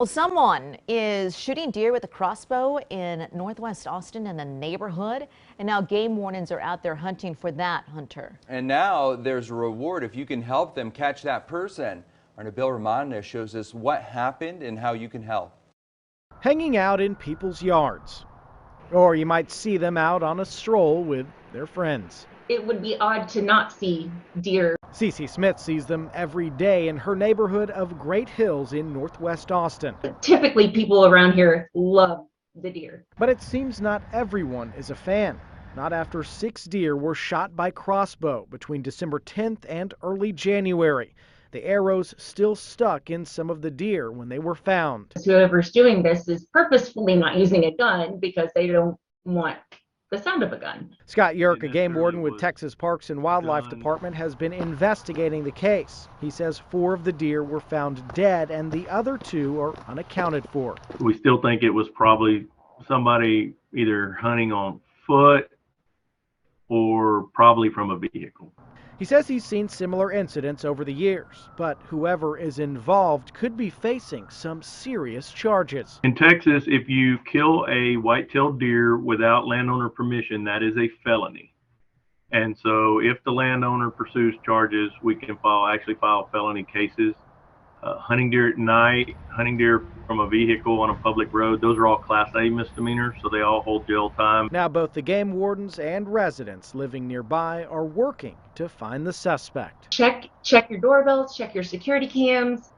Well, someone is shooting deer with a crossbow in northwest Austin in a neighborhood, and now game wardens are out there hunting for that hunter. And now there's a reward if you can help them catch that person. Our Nabil Remadna shows us what happened and how you can help. Hanging out in people's yards, or you might see them out on a stroll with their friends. It would be odd to not see deer. Cece Smith sees them every day in her neighborhood of Great Hills in northwest Austin. Typically, people around here love the deer. But it seems not everyone is a fan. Not after 6 deer were shot by crossbow between December 10th and early January. The arrows still stuck in some of the deer when they were found. Whoever's doing this is purposefully not using a gun because they don't want the sound of a gun. Scott JURK, a game warden with Texas Parks and Wildlife Department, has been investigating the case. He says 4 of the deer were found dead and the other 2 are unaccounted for. We still think it was probably somebody either hunting on foot or probably from a vehicle. He says he's seen similar incidents over the years, but whoever is involved could be facing some serious charges. In Texas, if you kill a white-tailed deer without landowner permission, that is a felony. And so if the landowner pursues charges, we can actually file felony cases. Hunting deer at night, hunting deer from a vehicle on a public road, those are all Class A misdemeanors, so they all hold jail time. Now both the game wardens and residents living nearby are working to find the suspect. Check your doorbells, check your security cams.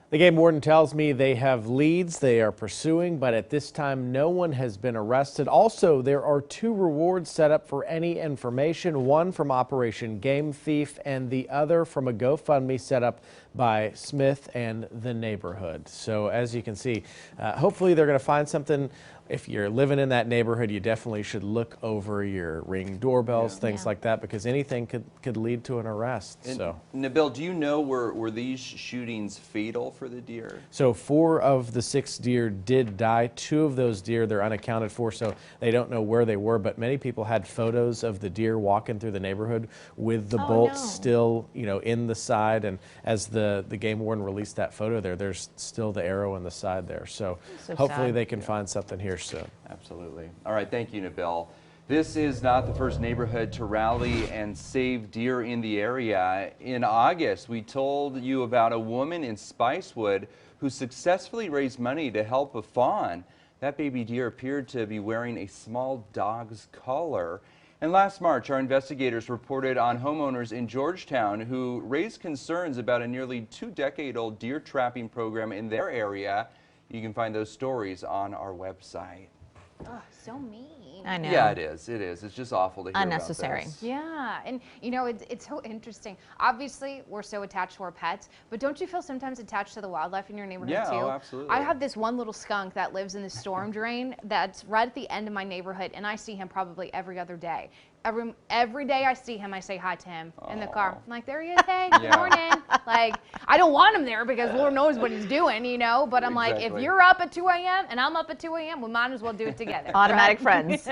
The game warden tells me they have leads they are pursuing, but at this time no one has been arrested. Also, there are 2 rewards set up for any information, one from Operation Game Thief and the other from a GoFundMe set up by Smith and the neighborhood. So as you can see, hopefully they're going to find something. If you're living in that neighborhood, you definitely should look over your Ring doorbells, things like that, because anything could lead to an arrest. And so, Nabil, do you know were these shootings fatal for the deer? So 4 of the 6 deer did die. 2 of those deer they're unaccounted for, so they don't know where they were. But many people had photos of the deer walking through the neighborhood with the bolts still, in the side. And as the game warden released that photo there's still the arrow in the side there. So hopefully they can find something here soon. Absolutely. All right, thank you, Nabil. This is not the first neighborhood to rally and save deer in the area. In August, we told you about a woman in Spicewood who successfully raised money to help a fawn. That baby deer appeared to be wearing a small dog's collar. And last March, our investigators reported on homeowners in Georgetown who raised concerns about a nearly 2-decade-old deer trapping program in their area. You can find those stories on our website. Oh, so mean. I know. Yeah, it is. It is. It's just awful to hear Unnecessary. about this. Yeah, and it's so interesting. Obviously, we're so attached to our pets, but don't you feel sometimes attached to the wildlife in your neighborhood too? Yeah, absolutely. I have this one little skunk that lives in the storm drain that's right at the end of my neighborhood, and I see him probably every other day. Every day I see him, I say hi to him in the car. I'm like, there he is, hey, good morning. Like, I don't want him there because Lord knows what he's doing, but I'm like, if you're up at 2 a.m. and I'm up at 2 a.m., we might as well do it together. Automatic friends.